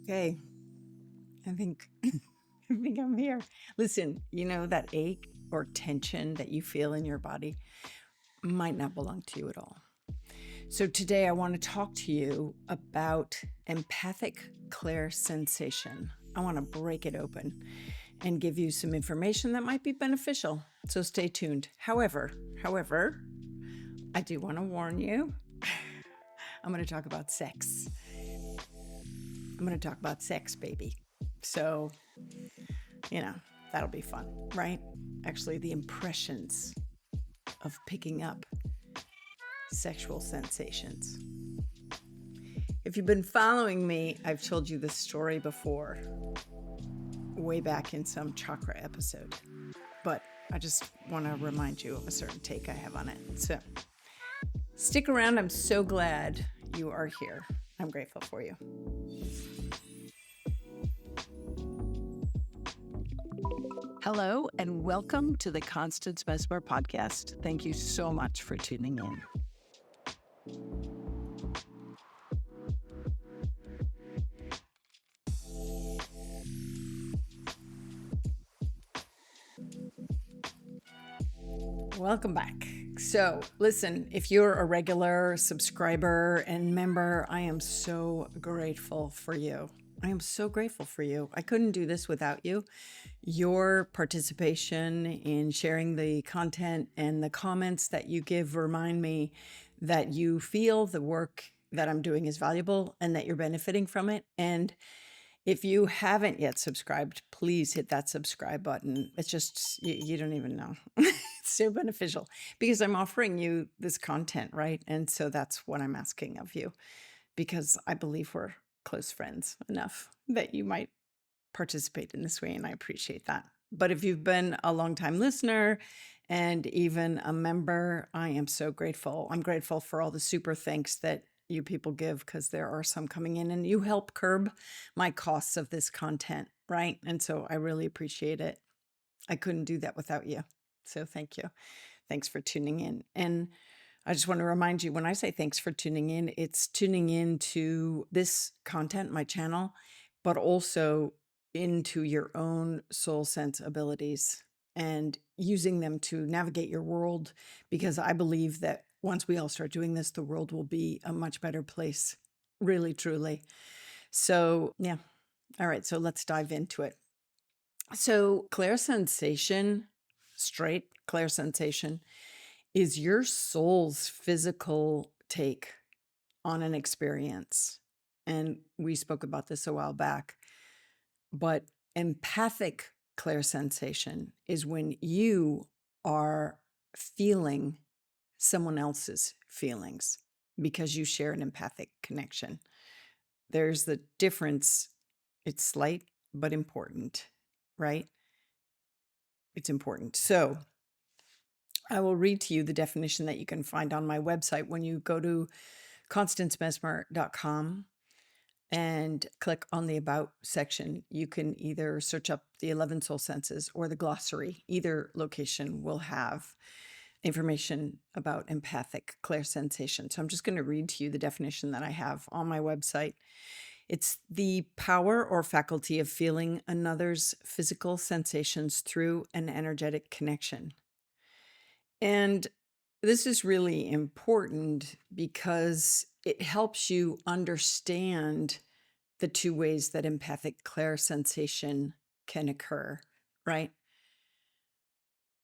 Okay, I think I think I'm here. Listen, that ache or tension that you feel in your body might not belong to you at all. So today I want to talk to you about empathic clairsensation. I want to break it open and give you some information that might be beneficial. So stay tuned. However, I do want to warn you. I'm going to talk about sex. I'm going to talk about sex, baby. So, that'll be fun, right? Actually, the impressions of picking up sexual sensations. If you've been following me, I've told you this story before, way back in some chakra episode. But I just want to remind you of a certain take I have on it. So stick around. I'm so glad you are here. I'm grateful for you. Hello, and welcome to the Constance Messmer Podcast. Thank you so much for tuning in. Welcome back. So listen, if you're a regular subscriber and member, I am so grateful for you. I am so grateful for you. I couldn't do this without you. Your participation in sharing the content and the comments that you give remind me that you feel the work that I'm doing is valuable and that you're benefiting from it. And if you haven't yet subscribed, please hit that subscribe button. It's just, you don't even know. It's so beneficial because I'm offering you this content, right? And so that's what I'm asking of you because I believe we're close friends enough that you might participate in this way, and I appreciate that. But if you've been a longtime listener and even a member, I am so grateful. I'm grateful for all the super thanks that you people give because there are some coming in and you help curb my costs of this content, right? And so I really appreciate it. I couldn't do that without you. So thank you. Thanks for tuning in. And I just want to remind you, when I say thanks for tuning in, it's tuning in to this content, my channel, but also into your own soul sense abilities and using them to navigate your world, because I believe that once we all start doing this, the world will be a much better place, really, truly. So, yeah. All right. So let's dive into it. So clairsensation, straight clairsensation, is your soul's physical take on an experience. And we spoke about this a while back. But empathic clairsensation is when you are feeling someone else's feelings because you share an empathic connection. There's the difference. It's slight, but important, right? It's important. So I will read to you the definition that you can find on my website when you go to constancemessmer.com and click on the About section. You can either search up the 11 soul senses or the glossary. Either location will have information about empathic clairsensation. So I'm just going to read to you the definition that I have on my website. It's the power or faculty of feeling another's physical sensations through an energetic connection. And this is really important because it helps you understand the two ways that empathic clairsensation can occur, right?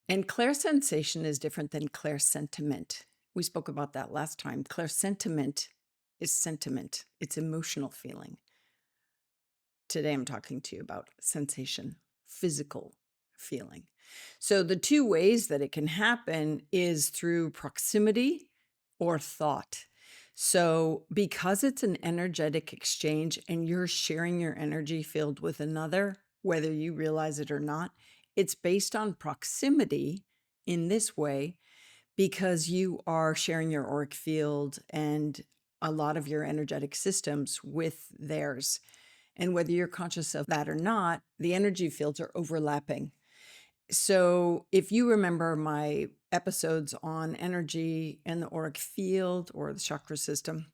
And clairsensation is different than clairsentiment. We spoke about that last time. Clairsentiment is sentiment. It's emotional feeling. Today I'm talking to you about sensation, physical feeling. So the two ways that it can happen is through proximity or thought. So because it's an energetic exchange and you're sharing your energy field with another, whether you realize it or not, it's based on proximity in this way because you are sharing your auric field and a lot of your energetic systems with theirs. And whether you're conscious of that or not, the energy fields are overlapping. So if you remember my episodes on energy and the auric field or the chakra system,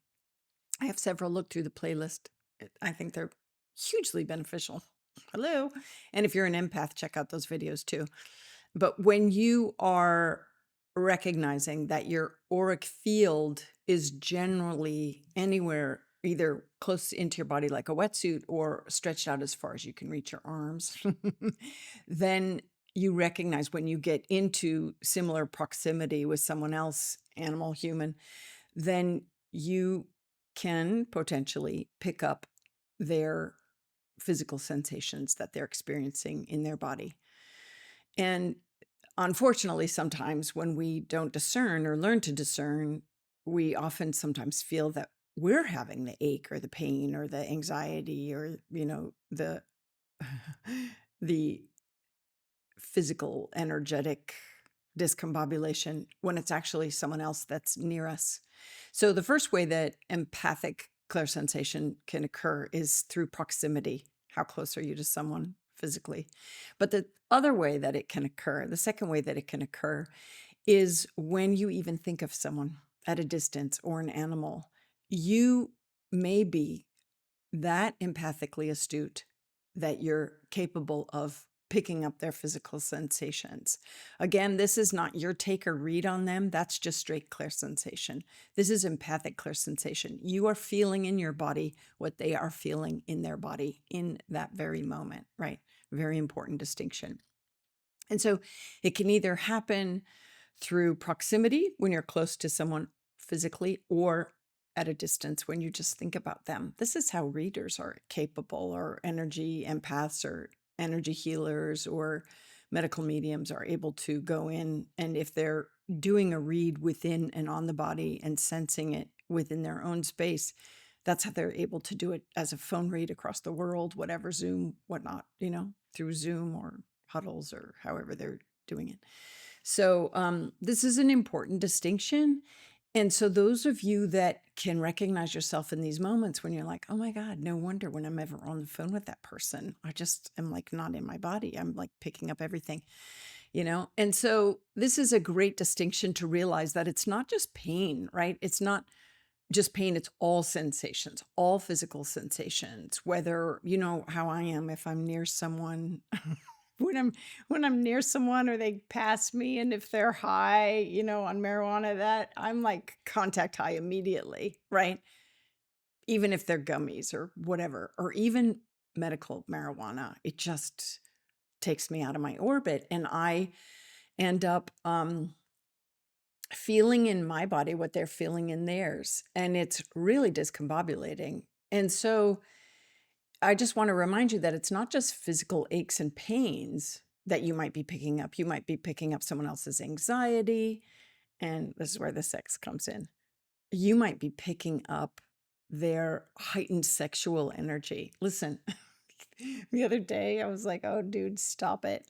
I have several. Look through the playlist. I think they're hugely beneficial. Hello. And if you're an empath, check out those videos too. But when you are recognizing that your auric field is generally anywhere, either close into your body like a wetsuit or stretched out as far as you can reach your arms, then you recognize when you get into similar proximity with someone else, animal, human, then you can potentially pick up their physical sensations that they're experiencing in their body. And unfortunately, sometimes when we don't discern or learn to discern, we often sometimes feel that we're having the ache or the pain or the anxiety or, the the physical, energetic discombobulation when it's actually someone else that's near us. So the first way that empathic clairsensation can occur is through proximity. How close are you to someone physically? But the other way that it can occur, the second way that it can occur, is when you even think of someone at a distance or an animal. You may be that empathically astute that you're capable of picking up their physical sensations. Again, this is not your take or read on them. That's just straight clairsensation. This is empathic clairsensation. You are feeling in your body what they are feeling in their body in that very moment, right? Very important distinction. And so it can either happen through proximity when you're close to someone physically, or at a distance when you just think about them. This is how readers are capable, or energy empaths, or energy healers, or medical mediums are able to go in. And if they're doing a read within and on the body and sensing it within their own space, that's how they're able to do it as a phone read across the world, whatever, Zoom, whatnot, through Zoom or huddles or however they're doing it. So this is an important distinction. And so those of you that can recognize yourself in these moments when you're like, oh my God, no wonder when I'm ever on the phone with that person, I just am like not in my body. I'm like picking up everything, And so this is a great distinction to realize that it's not just pain, right? It's not just pain. It's all sensations, all physical sensations, whether, how I am, if I'm near someone, when I'm near someone or they pass me, and if they're high, on marijuana, that I'm like contact high immediately, right? Even if they're gummies or whatever, or even medical marijuana, it just takes me out of my orbit. And I end up feeling in my body what they're feeling in theirs. And it's really discombobulating. And so I just want to remind you that it's not just physical aches and pains that you might be picking up. You might be picking up someone else's anxiety. And this is where the sex comes in. You might be picking up their heightened sexual energy. Listen, the other day I was like, oh, dude, stop it.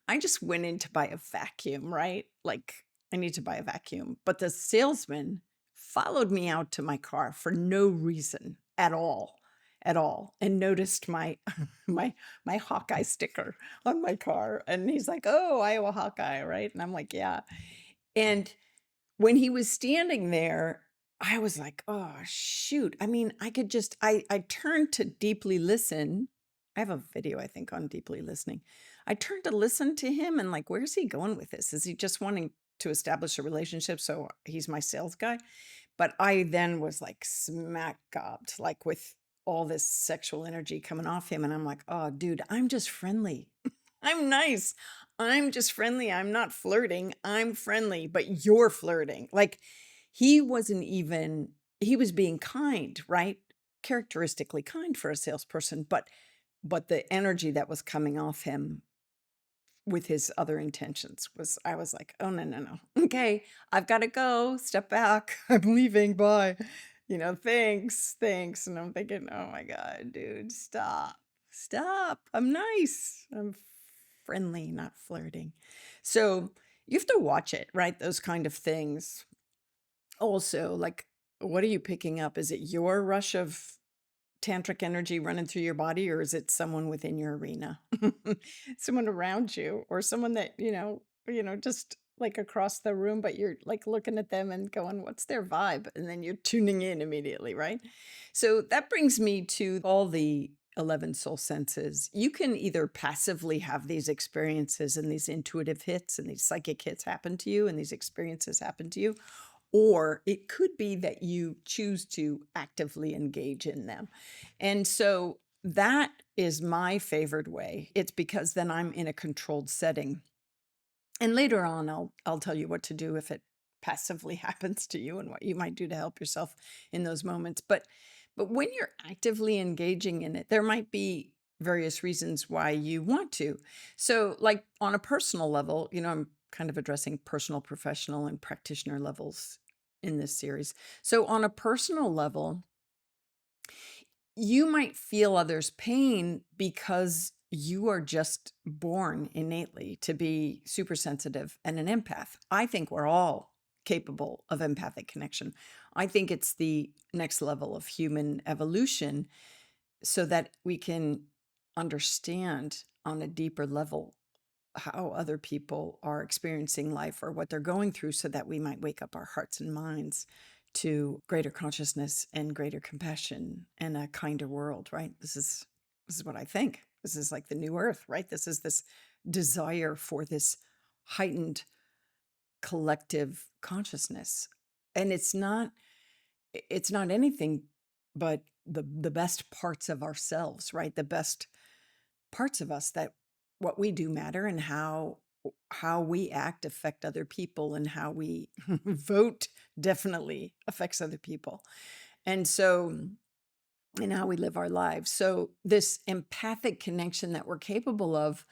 I just went in to buy a vacuum, right? Like, I need to buy a vacuum. But the salesman followed me out to my car for no reason at all. And noticed my my Hawkeye sticker on my car. And he's like, oh, Iowa Hawkeye, right? And I'm like, yeah. And when he was standing there, I was like, oh, shoot. I mean, I turned to deeply listen. I have a video, I think, on deeply listening. I turned to listen to him and like, where's he going with this? Is he just wanting to establish a relationship? So he's my sales guy. But I then was like smack gobbed, like with all this sexual energy coming off him. And I'm like, oh, dude, I'm just friendly. I'm nice. I'm just friendly. I'm not flirting. I'm friendly, but you're flirting. Like he wasn't even, he was being kind, right? Characteristically kind for a salesperson, but the energy that was coming off him with his other intentions I was like, oh, no. Okay, I've got to go. Step back. I'm leaving. Bye. Thanks. And I'm thinking, oh my God, dude, stop. I'm nice. I'm friendly, not flirting. So you have to watch it, right? Those kind of things. Also, like, what are you picking up? Is it your rush of tantric energy running through your body, or is it someone within your arena? Someone around you, or someone that, just like across the room, but you're like looking at them and going, what's their vibe? And then you're tuning in immediately, right? So that brings me to all the 11 soul senses. You can either passively have these experiences and these intuitive hits and these psychic hits happen to you and these experiences happen to you, or it could be that you choose to actively engage in them. And so that is my favored way. It's because then I'm in a controlled setting. And later on, I'll tell you what to do if it passively happens to you and what you might do to help yourself in those moments. But when you're actively engaging in it, there might be various reasons why you want to. So, like on a personal level, I'm kind of addressing personal, professional, and practitioner levels in this series. So, on a personal level, you might feel others' pain because you are just born innately to be super sensitive and an empath. I think we're all capable of empathic connection. I think it's the next level of human evolution so that we can understand on a deeper level how other people are experiencing life or what they're going through so that we might wake up our hearts and minds to greater consciousness and greater compassion and a kinder world, right? This is what I think. This is like the new earth, right? This is this desire for this heightened collective consciousness. And it's not anything but the best parts of ourselves, right? The best parts of us, that what we do matter, and how we act affect other people, and how we vote definitely affects other people. And so, and how we live our lives. So this empathic connection that we're capable of,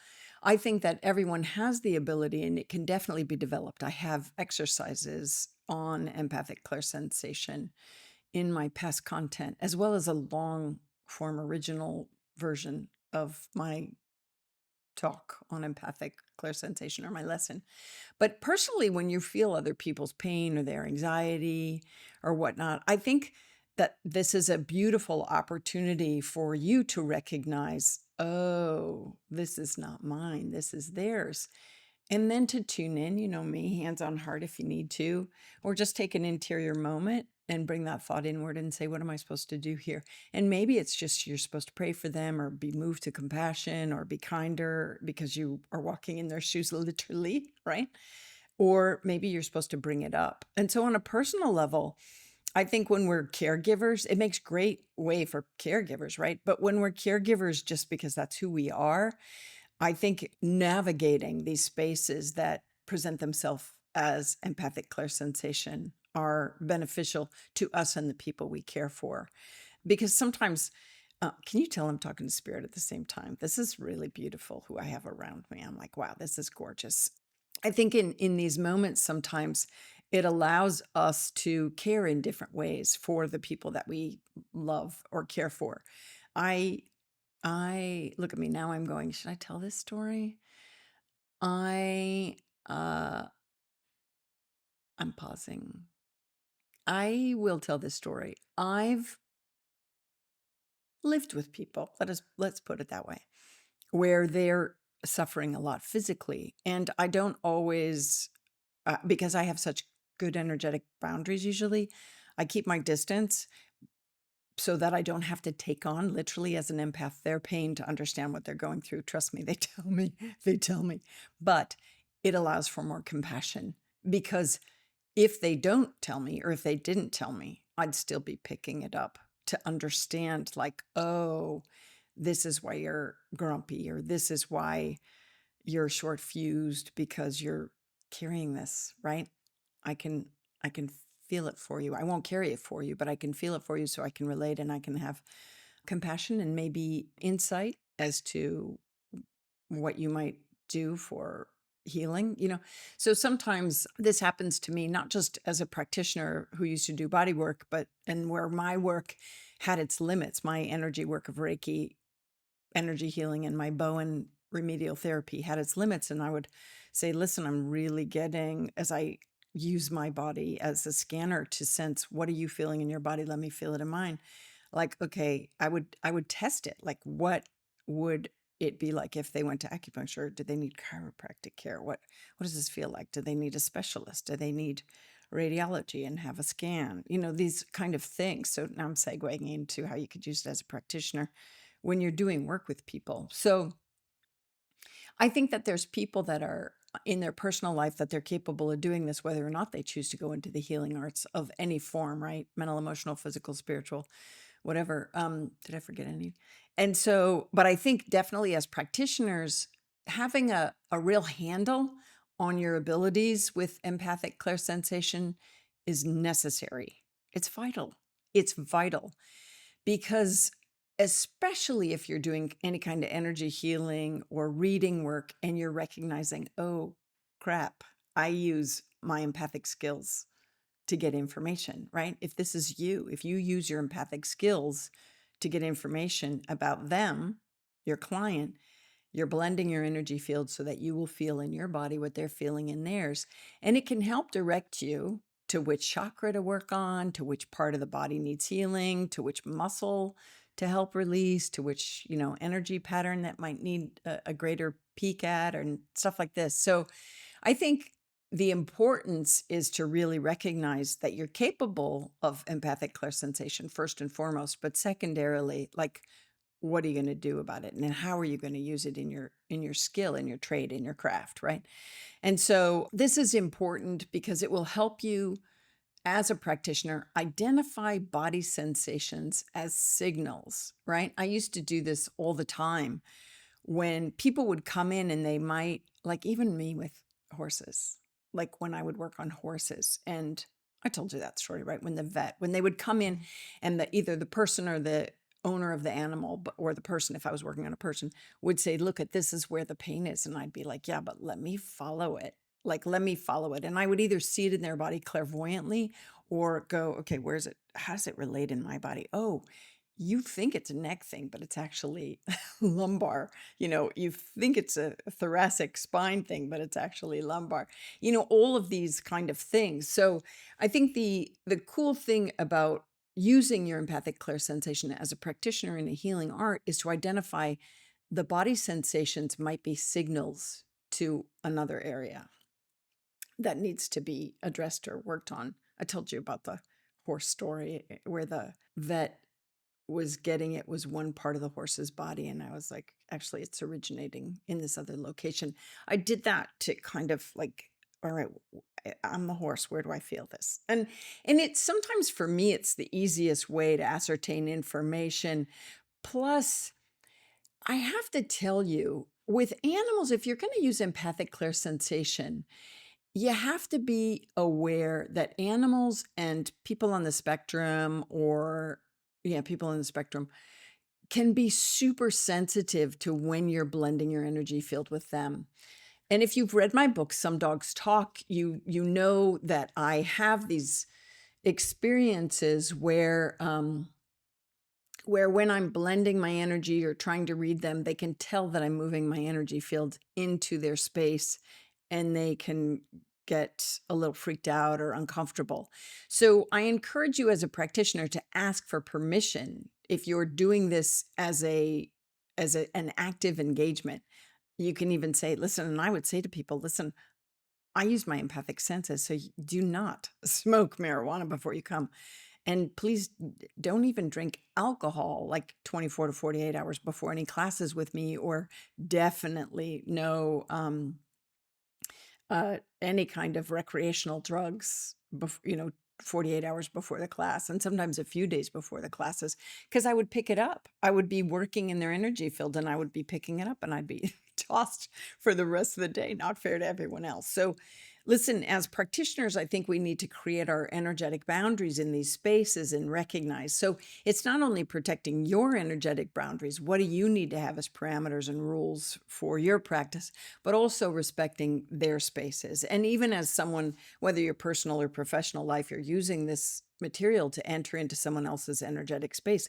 I think that everyone has the ability, and it can definitely be developed. I have exercises on empathic clairsensation in my past content, as well as a long form original version of my talk on empathic clairsensation, or my lesson. But personally, when you feel other people's pain or their anxiety or whatnot, I think that this is a beautiful opportunity for you to recognize, oh, this is not mine, this is theirs. And then to tune in, me, hands on heart if you need to, or just take an interior moment and bring that thought inward and say, what am I supposed to do here? And maybe it's just you're supposed to pray for them or be moved to compassion or be kinder because you are walking in their shoes literally, right? Or maybe you're supposed to bring it up. And so on a personal level, I think when we're caregivers, it makes great way for caregivers, right? But when we're caregivers just because that's who we are, I think navigating these spaces that present themselves as empathic clairsensation are beneficial to us and the people we care for. Because sometimes, can you tell I'm talking to spirit at the same time? This is really beautiful who I have around me. I'm like, wow, this is gorgeous. I think in these moments, sometimes it allows us to care in different ways for the people that we love or care for. I look at me now, I'm going, should I tell this story? I uh I'm pausing. I will tell this story. I've lived with people, let's put it that way, where they're suffering a lot physically. And I don't always, because I have such good energetic boundaries usually, I keep my distance so that I don't have to take on literally as an empath their pain to understand what they're going through. Trust me, they tell me. But it allows for more compassion, because if they don't tell me, or if they didn't tell me, I'd still be picking it up to understand, like, oh, this is why you're grumpy, or this is why you're short fused because you're carrying this, right? I can feel it for you. I won't carry it for you, but I can feel it for you, so I can relate and I can have compassion and maybe insight as to what you might do for healing. So sometimes this happens to me, not just as a practitioner who used to do body work, but and where my work had its limits. My energy work of Reiki, energy healing, and my Bowen remedial therapy had its limits. And I would say, listen, I'm really getting, as I use my body as a scanner to sense, what are you feeling in your body? Let me feel it in mine. Like, okay, I would test it. Like, what would it be like if they went to acupuncture? Do they need chiropractic care? What does this feel like? Do they need a specialist? Do they need radiology and have a scan? These kind of things. So now I'm segueing into how you could use it as a practitioner when you're doing work with people. So I think that there's people that are in their personal life that they're capable of doing this, whether or not they choose to go into the healing arts of any form, right? Mental, emotional, physical, spiritual, whatever. Did I forget any? And so, but I think definitely as practitioners, having a real handle on your abilities with empathic clairsensation is necessary. It's vital. It's vital because especially if you're doing any kind of energy healing or reading work and you're recognizing, oh crap, I use my empathic skills to get information, right? If this is you, if you use your empathic skills to get information about them, your client, you're blending your energy field so that you will feel in your body what they're feeling in theirs. And it can help direct you to which chakra to work on, to which part of the body needs healing, to which muscle to help release, to which, energy pattern that might need a greater peek at, and stuff like this. So I think the importance is to really recognize that you're capable of empathic clairsensation first and foremost, but secondarily, like, what are you going to do about it, and then how are you going to use it in your skill, in your trade, in your craft, right? And so this is important because it will help you as a practitioner identify body sensations as signals, right? I used to do this all the time when people would come in and they might, like even me with horses, like when I would work on horses. And I told you that story, right? When they would come in and either the person or the owner of the animal, or the person, if I was working on a person, would say, look at, this is where the pain is. And I'd be like, yeah, but let me follow it. Like, let me follow it. And I would either see it in their body clairvoyantly or go, okay, where's it? How does it relate in my body? Oh, you think it's a neck thing, but it's actually lumbar. You think it's a thoracic spine thing, but it's actually lumbar. All of these kind of things. So I think the cool thing about using your empathic clairsensation as a practitioner in a healing art is to identify the body sensations might be signals to another area that needs to be addressed or worked on. I told you about the horse story where the vet was one part of the horse's body, and I was like, actually it's originating in this other location. I did that to kind of like, all right, I'm the horse, where do I feel this? And it's sometimes, for me, it's the easiest way to ascertain information. Plus, I have to tell you, with animals, if you're going to use empathic clairsensation, you have to be aware that animals and people on the spectrum, or yeah, people on the spectrum, can be super sensitive to when you're blending your energy field with them. And if you've read my book, Some Dogs Talk, you know that I have these experiences where when I'm blending my energy or trying to read them, they can tell that I'm moving my energy field into their space, and they can get a little freaked out or uncomfortable. So I encourage you as a practitioner to ask for permission if you're doing this as an active engagement. You can even say, listen, and I would say to people, listen, I use my empathic senses, so do not smoke marijuana before you come. And please don't even drink alcohol like 24 to 48 hours before any classes with me, or definitely no any kind of recreational drugs, 48 hours before the class, and sometimes a few days before the classes, because I would pick it up. I would be working in their energy field and I would be picking it up, and I'd be tossed for the rest of the day. Not fair to everyone else. So listen, as practitioners, I think we need to create our energetic boundaries in these spaces and recognize. So it's not only protecting your energetic boundaries, what do you need to have as parameters and rules for your practice, but also respecting their spaces. And even as someone, whether your personal or professional life, you're using this material to enter into someone else's energetic space,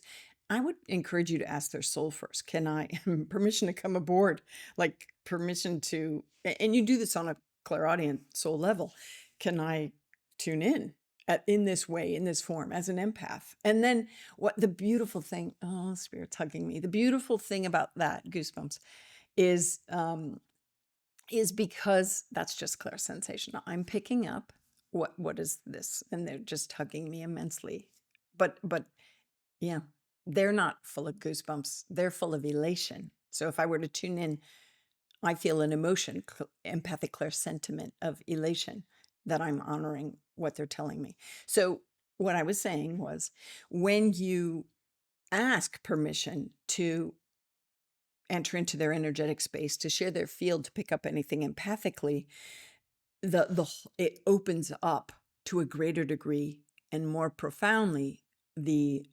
I would encourage you to ask their soul first. Can I permission to come aboard? Like permission to, and you do this on a clairaudient soul level. Can I tune in this way, in this form, as an empath? And then what the beautiful thing, oh, spirit's hugging me. The beautiful thing about that, goosebumps, is because that's just clairsensation. I'm picking up what is this, and they're just hugging me immensely. But yeah, they're not full of goosebumps, they're full of elation. So if I were to tune in, I feel an emotion, empathic sentiment of elation that I'm honoring what they're telling me. So what I was saying was, when you ask permission to enter into their energetic space, to share their field, to pick up anything empathically, it opens up to a greater degree and more profoundly the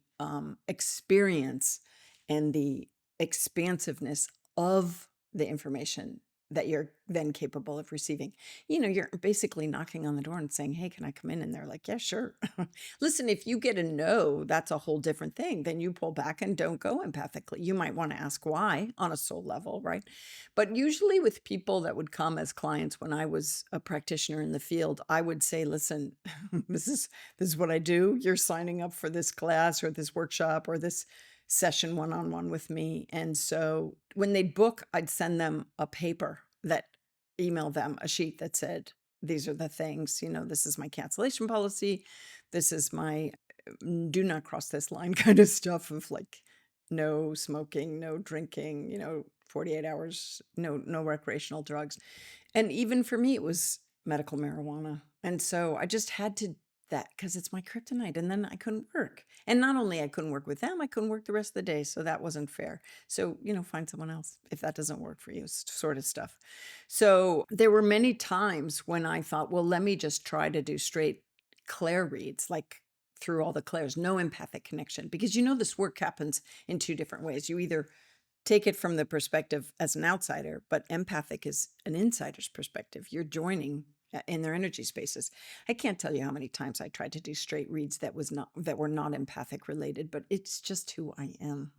experience and the expansiveness of the information that you're then capable of receiving. You're basically knocking on the door and saying, "Hey, can I come in?" And they're like, "Yeah, sure." Listen, if you get a no, that's a whole different thing. Then you pull back and don't go empathically. You might want to ask why on a soul level, right? But usually with people that would come as clients when I was a practitioner in the field, I would say, "Listen, this is what I do. You're signing up for this class or this workshop or this session one-on-one with me." And so when they'd book, I'd send them a paper that email them a sheet that said, "These are the things, this is my cancellation policy. This is my do not cross this line" kind of stuff, of like no smoking, no drinking, 48 hours, no recreational drugs. And even for me, it was medical marijuana. And so I just had to that because it's my kryptonite. And then I couldn't work. And not only I couldn't work with them, I couldn't work the rest of the day. So that wasn't fair. So, find someone else if that doesn't work for you, sort of stuff. So there were many times when I thought, well, let me just try to do straight Claire reads, like through all the Claires, no empathic connection. Because this work happens in two different ways. You either take it from the perspective as an outsider, but empathic is an insider's perspective. You're joining in their energy spaces. I can't tell you how many times I tried to do straight reads that were not empathic related, but it's just who I am.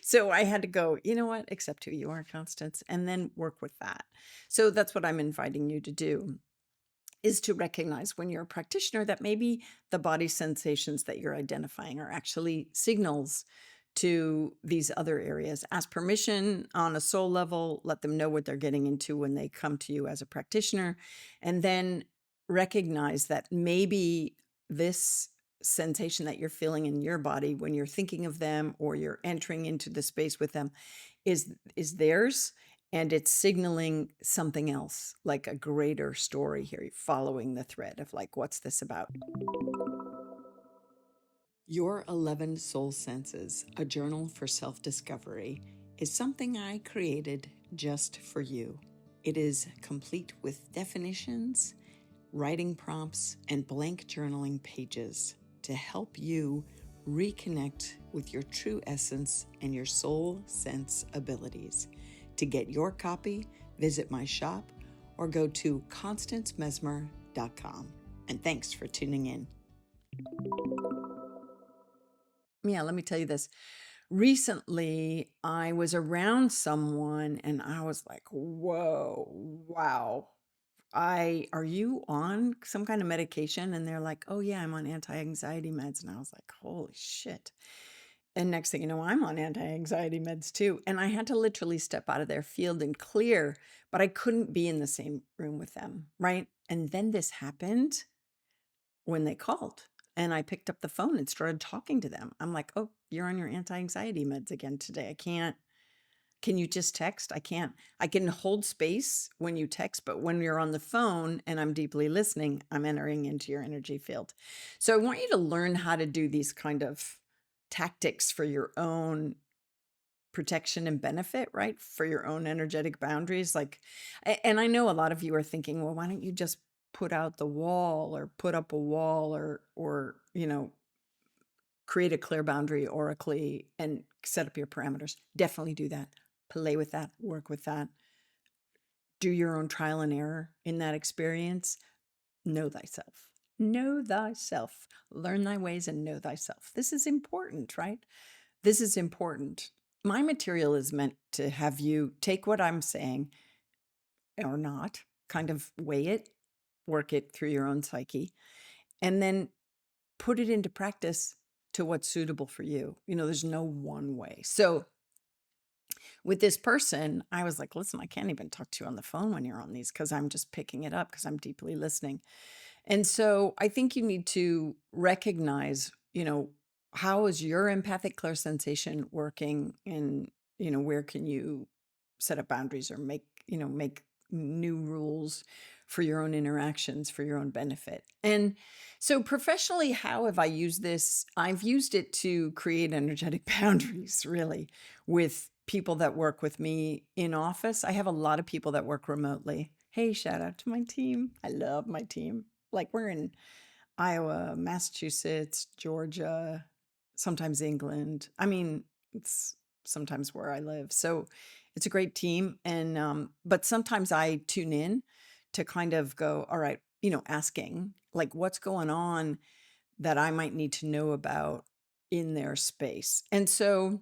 So I had to go, you know what, accept who you are, Constance, and then work with that. So that's what I'm inviting you to do, is to recognize when you're a practitioner that maybe the body sensations that you're identifying are actually signals to these other areas. Ask permission on a soul level, let them know what they're getting into when they come to you as a practitioner, and then recognize that maybe this sensation that you're feeling in your body when you're thinking of them or you're entering into the space with them is theirs, and it's signaling something else, like a greater story here, following the thread of like, what's this about? Your 11 Soul Senses, a journal for self-discovery, is something I created just for you. It is complete with definitions, writing prompts, and blank journaling pages to help you reconnect with your true essence and your soul sense abilities. To get your copy, visit my shop or go to constancemessmer.com. And thanks for tuning in. Yeah, let me tell you this. Recently, I was around someone and I was like, whoa, wow. Are you on some kind of medication? And they're like, oh yeah, I'm on anti-anxiety meds. And I was like, holy shit. And next thing you know, I'm on anti-anxiety meds too. And I had to literally step out of their field and clear, but I couldn't be in the same room with them, right? And then this happened when they called and I picked up the phone and started talking to them. I'm like, oh, you're on your anti-anxiety meds again today. Can you just text? I can't. I can hold space when you text, but when you're on the phone and I'm deeply listening, I'm entering into your energy field. So I want you to learn how to do these kind of tactics for your own protection and benefit, right? For your own energetic boundaries. And I know a lot of you are thinking, well, why don't you just put out the wall or put up a wall or create a clear boundary oracally and set up your parameters? Definitely do that. Play with that, work with that. Do your own trial and error in that experience. Know thyself. Know thyself. Learn thy ways and know thyself. This is important, right? This is important. My material is meant to have you take what I'm saying or not, kind of weigh it, work it through your own psyche, and then put it into practice to what's suitable for you. There's no one way. So with this person, I was like, listen, I can't even talk to you on the phone when you're on these because I'm just picking it up because I'm deeply listening. And so I think you need to recognize, how is your empathic clairsensation working, and where can you set up boundaries or make new rules for your own interactions for your own benefit? And so professionally, how have I used this? I've used it to create energetic boundaries, really, with people that work with me in office. I have a lot of people that work remotely. Hey, shout out to my team. I love my team. Like, we're in Iowa, Massachusetts, Georgia, sometimes England. I mean, it's sometimes where I live. So it's a great team. And, but sometimes I tune in to kind of go, all right, asking like what's going on that I might need to know about in their space. And so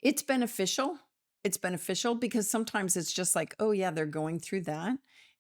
it's beneficial. It's beneficial because sometimes it's just like, oh yeah, they're going through that.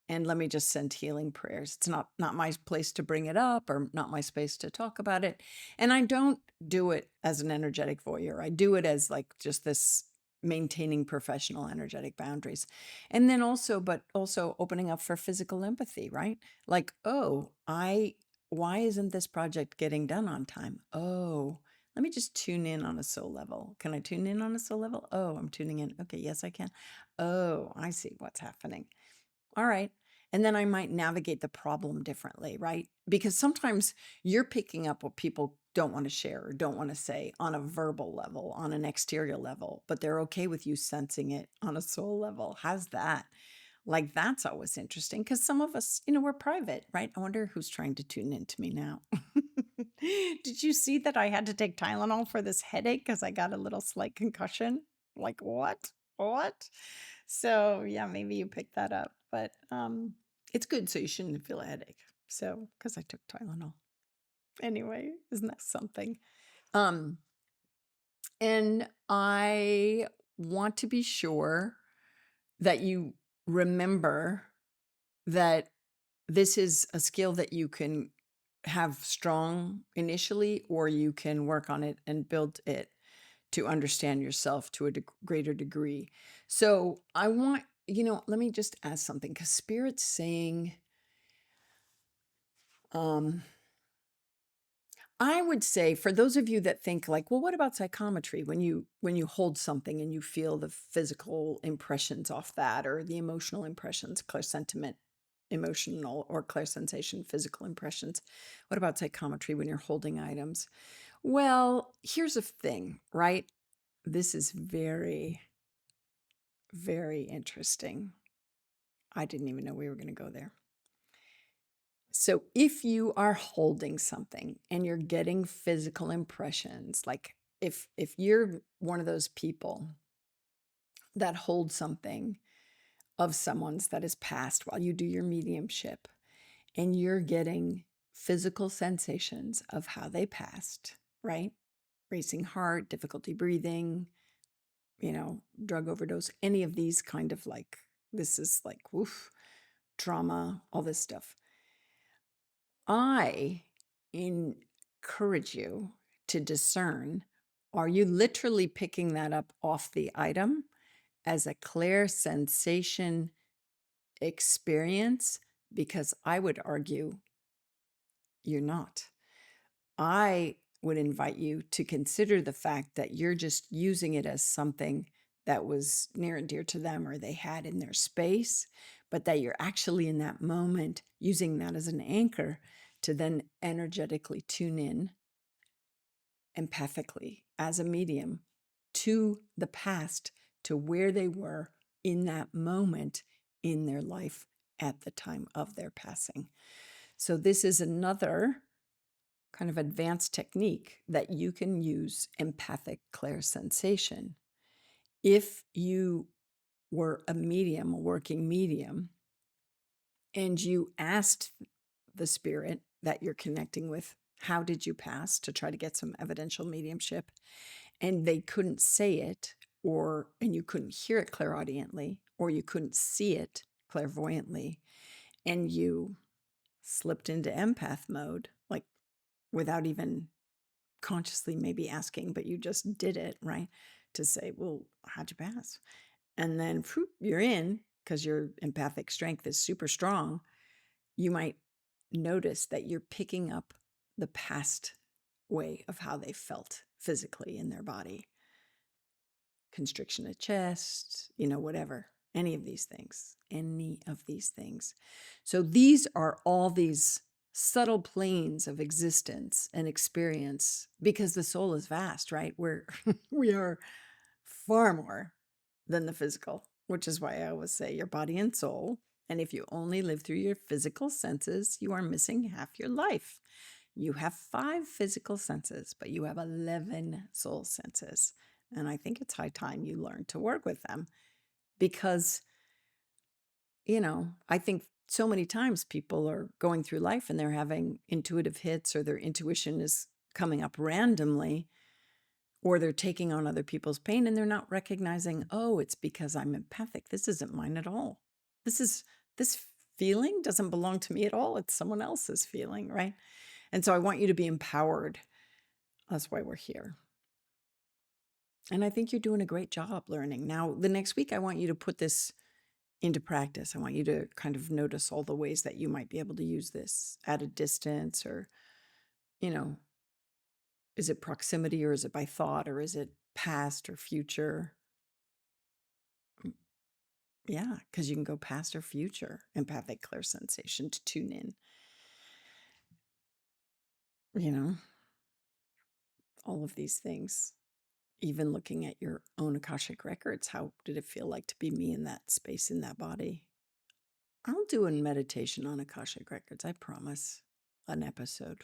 And let me just send healing prayers. It's not my place to bring it up or not my space to talk about it. And I don't do it as an energetic voyeur. I do it as like just this maintaining professional energetic boundaries. And then also opening up for physical empathy, right? Like, oh, why isn't this project getting done on time? Oh, let me just tune in on a soul level. Can I tune in on a soul level? Oh, I'm tuning in. Okay, yes, I can. Oh, I see what's happening. All right. And then I might navigate the problem differently, right? Because sometimes you're picking up what people don't want to share or don't want to say on a verbal level, on an exterior level, but they're okay with you sensing it on a soul level. How's that? Like, that's always interesting because some of us, we're private, right? I wonder who's trying to tune into me now. Did you see that I had to take Tylenol for this headache because I got a little slight concussion? Like, what? What? So, yeah, maybe you picked that up, but it's good so you shouldn't feel a headache. So, because I took Tylenol. Anyway, isn't that something? Um, and I want to be sure that you remember that this is a skill that you can have strong initially, or you can work on it and build it to understand yourself to a greater degree. So I want, let me just ask something, because Spirit's saying, I would say for those of you that think like, well, what about psychometry? When you hold something and you feel the physical impressions off that, or the emotional impressions, clairsentiment, emotional or clairsensation, physical impressions. What about psychometry when you're holding items? Well, here's a thing, right? This is very, very interesting. I didn't even know we were going to go there. So if you are holding something and you're getting physical impressions, like if you're one of those people that hold something of someone's that is passed while you do your mediumship, and you're getting physical sensations of how they passed, right? Racing heart, difficulty breathing, drug overdose, any of these kind of like, this is like, woof, trauma, all this stuff. I encourage you to discern, are you literally picking that up off the item as a clairsensation experience? Because I would argue you're not. I would invite you to consider the fact that you're just using it as something that was near and dear to them or they had in their space, but that you're actually in that moment using that as an anchor to then energetically tune in empathically as a medium to the past, to where they were in that moment in their life at the time of their passing. So this is another kind of advanced technique that you can use, empathic clairsensation. If you were a medium, a working medium, and you asked the spirit that you're connecting with, how did you pass, to try to get some evidential mediumship, and they couldn't say it, and you couldn't hear it clairaudiently, or you couldn't see it clairvoyantly, and you slipped into empath mode, like without even consciously maybe asking, but you just did it, right? To say, well, how'd you pass? And then you're in, because your empathic strength is super strong. You might notice that you're picking up the past way of how they felt physically in their body. Constriction of chest, whatever, any of these things. So these are all these subtle planes of existence and experience, because the soul is vast, right? We are far more than the physical, which is why I always say your body and soul. And if you only live through your physical senses, you are missing half your life. You have 5 physical senses, but you have 11 soul senses. And I think it's high time you learn to work with them, because, I think so many times people are going through life and they're having intuitive hits, or their intuition is coming up randomly, or they're taking on other people's pain and they're not recognizing, oh, it's because I'm empathic. This isn't mine at all. This feeling doesn't belong to me at all. It's someone else's feeling, right? And so I want you to be empowered. That's why we're here. And I think you're doing a great job learning. Now, the next week, I want you to put this into practice. I want you to kind of notice all the ways that you might be able to use this at a distance, or, is it proximity, or is it by thought, or is it past or future? Yeah, because you can go past or future. Empathic ClairSensation to tune in. All of these things. Even looking at your own Akashic records, how did it feel like to be me in that space, in that body? I'll do a meditation on Akashic records, I promise. An episode.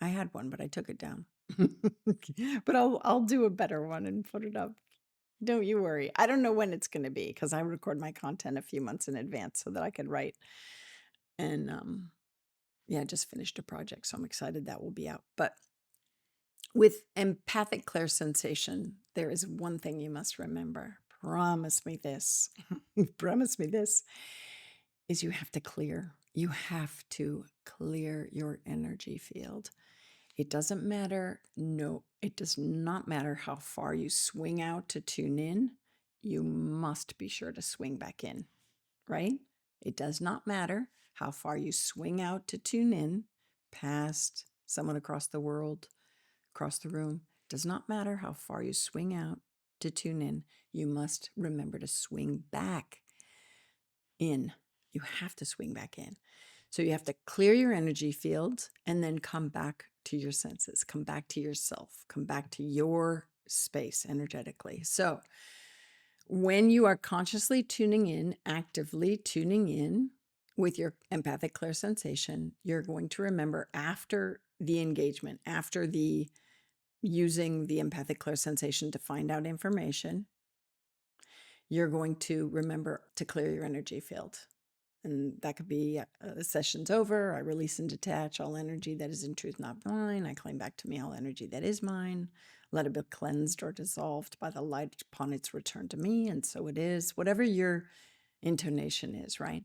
I had one, but I took it down. But I'll do a better one and put it up. Don't you worry. I don't know when it's going to be, because I record my content a few months in advance so that I could write. And yeah, I just finished a project, so I'm excited that will be out. But with empathic clairsensation, there is one thing you must remember. Promise me this. Promise me this. Is you have to clear. You have to clear your energy field. It doesn't matter. No, it does not matter how far you swing out to tune in. You must be sure to swing back in, right? It does not matter how far you swing out to tune in, past someone across the world, across the room. It does not matter how far you swing out to tune in. You must remember to swing back in. You have to swing back in. So you have to clear your energy field and then come back to your senses, come back to yourself, come back to your space energetically. So when you are consciously tuning in, actively tuning in with your empathic clairsensation, you're going to remember, after the engagement, after the using the empathic clairsensation to find out information, you're going to remember to clear your energy field. And that could be the session's over. I release and detach all energy that is in truth not mine. I claim back to me all energy that is mine. Let it be cleansed or dissolved by the light upon its return to me. And so it is. Whatever your intonation is, right?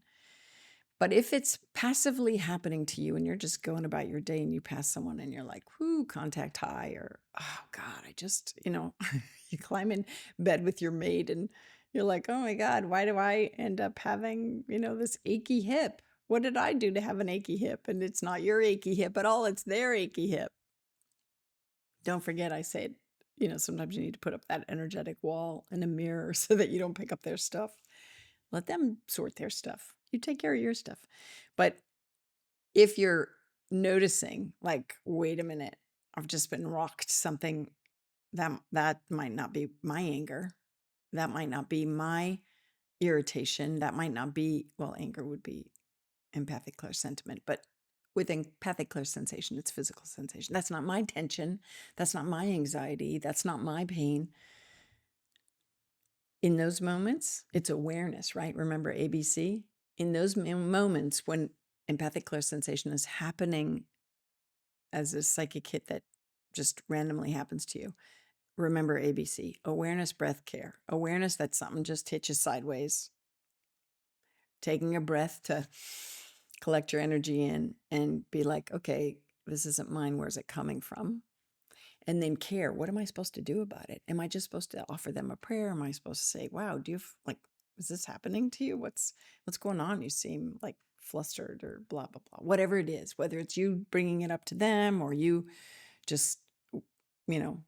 But if it's passively happening to you and you're just going about your day and you pass someone and you're like, whoo, contact high, or, oh God, I just, you climb in bed with your mate and you're like, oh my God, why do I end up having, this achy hip? What did I do to have an achy hip? And it's not your achy hip at all. It's their achy hip. Don't forget, I said, sometimes you need to put up that energetic wall and a mirror so that you don't pick up their stuff. Let them sort their stuff. You take care of your stuff. But if you're noticing, like, wait a minute, I've just been rocked something, that might not be my anger. That might not be my irritation. That might not be, well, anger would be empathic clairsentiment, but with empathic clairsensation, it's physical sensation. That's not my tension. That's not my anxiety. That's not my pain. In those moments, it's awareness, right? Remember ABC? In those moments when empathic clairsensation is happening as a psychic hit that just randomly happens to you, remember ABC: awareness, breath, care. Awareness that something just hit you sideways. Taking a breath to collect your energy in and be like, okay, this isn't mine. Where's it coming from? And then care. What am I supposed to do about it? Am I just supposed to offer them a prayer? Am I supposed to say, wow, is this happening to you? What's going on? You seem like flustered, or blah, blah, blah. Whatever it is, whether it's you bringing it up to them or you just, you know,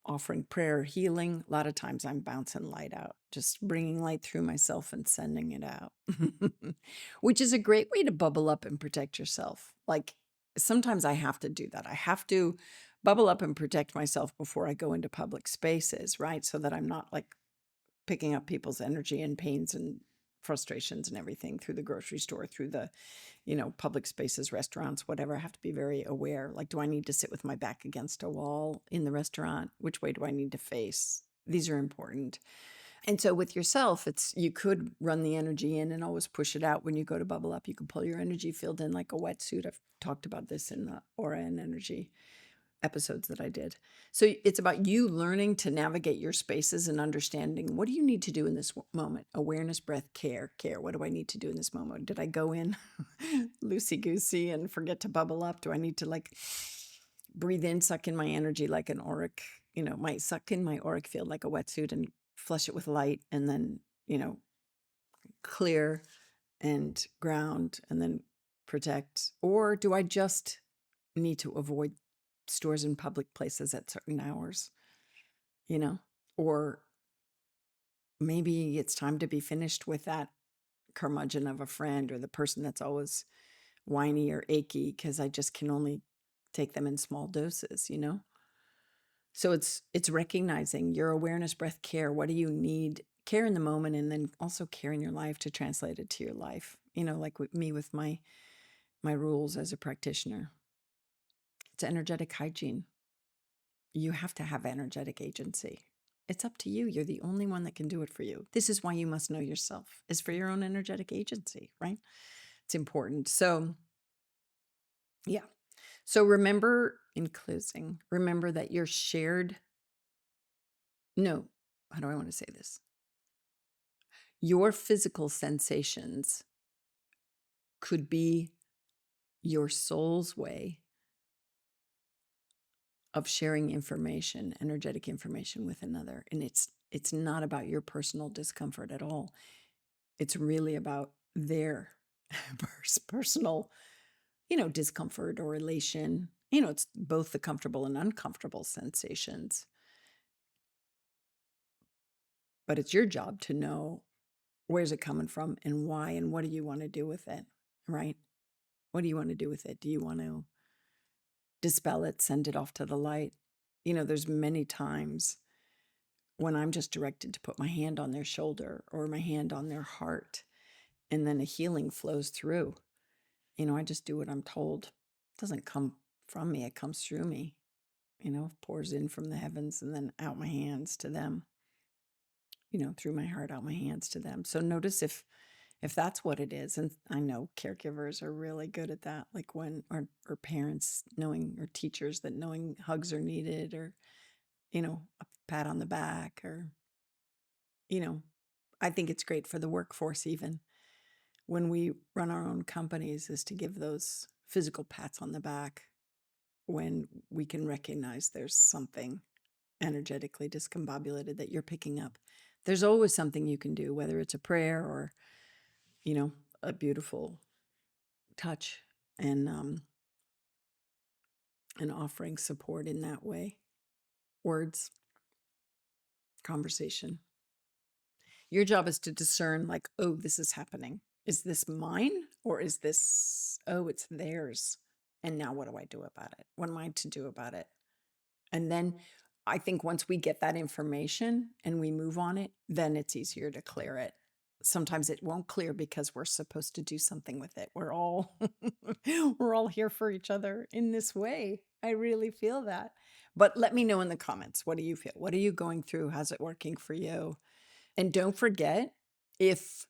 offering prayer, healing. A lot of times I'm bouncing light out, just bringing light through myself and sending it out, which is a great way to bubble up and protect yourself. Like sometimes I have to do that. I have to bubble up and protect myself before I go into public spaces, right? So that I'm not like picking up people's energy and pains and frustrations and everything through the grocery store, through the, public spaces, restaurants, whatever. I have to be very aware. Like, do I need to sit with my back against a wall in the restaurant? Which way do I need to face? These are important. And so with yourself, you could run the energy in and always push it out when you go to bubble up. You can pull your energy field in like a wetsuit. I've talked about this in the aura and energy episodes that I did. So it's about you learning to navigate your spaces and understanding, what do you need to do in this moment? Awareness, breath, care. What do I need to do in this moment? Did I go in loosey-goosey and forget to bubble up? Do I need to like breathe in, suck in my energy like an auric, might suck in my auric field like a wetsuit and flush it with light, and then, clear and ground and then protect? Or do I just need to avoid stores in public places at certain hours, you know? Or maybe it's time to be finished with that curmudgeon of a friend or the person that's always whiny or achy because I just can only take them in small doses, So it's recognizing your awareness, breath, care. What do you need? Care in the moment, and then also care in your life to translate it to your life. Like with me with my rules as a practitioner. It's energetic hygiene. You have to have energetic agency. It's up to you. You're the only one that can do it for you. This is why you must know yourself, is for your own energetic agency, right? It's important. So, yeah. So remember, in closing, remember that your shared, no, how do I want to say this? Your physical sensations could be your soul's way of sharing information, energetic information with another. And it's not about your personal discomfort at all. It's really about their personal, discomfort or elation. It's both the comfortable and uncomfortable sensations. But it's your job to know, where's it coming from and why, and what do you want to do with it, right? What do you want to do with it? Do you want to dispel it, send it off to the light? There's many times when I'm just directed to put my hand on their shoulder or my hand on their heart, and then a healing flows through. I just do what I'm told. It doesn't come from me, it comes through me, pours in from the heavens and then out my hands to them, through my heart, out my hands to them. So notice if that's what it is. And I know caregivers are really good at that, like when, or parents knowing, or teachers that knowing hugs are needed, or, a pat on the back, or, I think it's great for the workforce even when we run our own companies, is to give those physical pats on the back when we can recognize there's something energetically discombobulated that you're picking up. There's always something you can do, whether it's a prayer or, a beautiful touch, and offering support in that way. Words, conversation. Your job is to discern, like, oh, this is happening. Is this mine, or is this, oh, it's theirs? And now what do I do about it? What am I to do about it? And then I think once we get that information and we move on it, then it's easier to clear it. Sometimes it won't clear because we're supposed to do something with it. We're all we're all here for each other in this way. I really feel that. But let me know in the comments, what do you feel? What are you going through? How's it working for you? And don't forget, if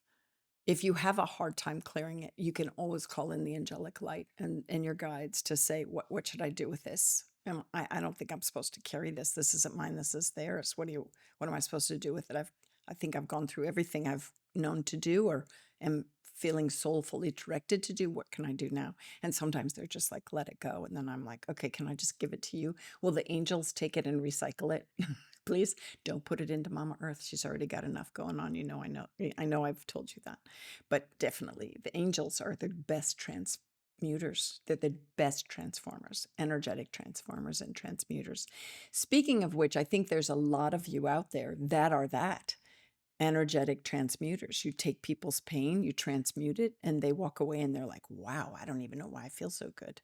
you have a hard time clearing it, you can always call in the angelic light and your guides to say, what should I do with this? I don't think I'm supposed to carry this. This isn't mine. This is theirs. What am I supposed to do with it? I think I've gone through everything I've known to do, or am feeling soulfully directed to do. What can I do now? And sometimes they're just like, let it go. And then I'm like, okay, can I just give it to you? Will the angels take it and recycle it? Please don't put it into Mama Earth. She's already got enough going on. I know I've told you that. But definitely the angels are the best transmuters. They're the best transformers, energetic transformers and transmuters. Speaking of which, I think there's a lot of you out there that are that energetic transmuters. You take people's pain, you transmute it, and they walk away and they're like, wow, I don't even know why I feel so good.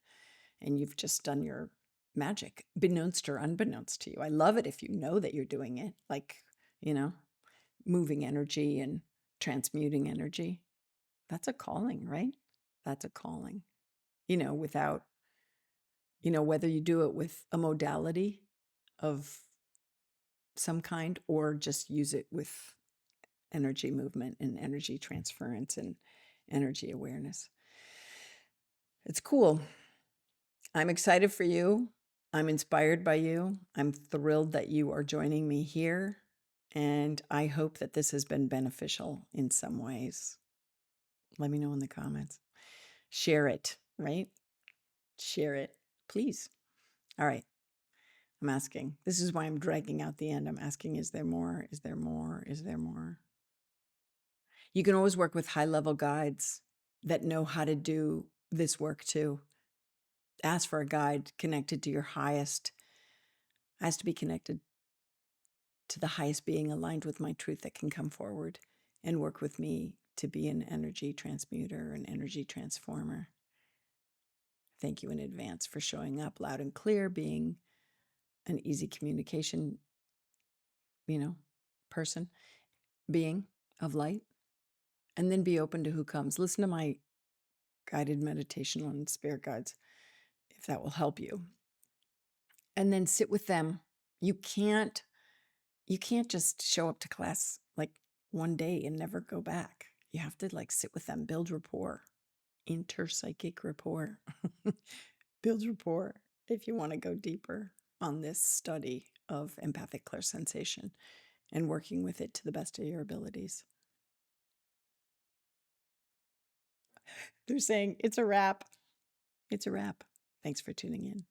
And you've just done your magic, beknownst or unbeknownst to you. I love it if you know that you're doing it, like, moving energy and transmuting energy. That's a calling, right? That's a calling. Without, whether you do it with a modality of some kind or just use it with energy movement and energy transference and energy awareness. It's cool. I'm excited for you. I'm inspired by you. I'm thrilled that you are joining me here. And I hope that this has been beneficial in some ways. Let me know in the comments. Share it, right? Share it, please. All right. I'm asking. This is why I'm dragging out the end. I'm asking, is there more? Is there more? Is there more? You can always work with high-level guides that know how to do this work too. Ask for a guide connected to your highest, has to be connected to the highest being, aligned with my truth, that can come forward and work with me to be an energy transmuter, an energy transformer. Thank you in advance for showing up loud and clear, being an easy communication, person, being of light, and then be open to who comes. Listen to my guided meditation on spirit guides, if that will help you. And then sit with them. You can't just show up to class like one day and never go back. You have to sit with them, build rapport, interpsychic rapport. Build rapport if you want to go deeper on this study of empathic clairsensation and working with it to the best of your abilities. They're saying it's a wrap. It's a wrap. Thanks for tuning in.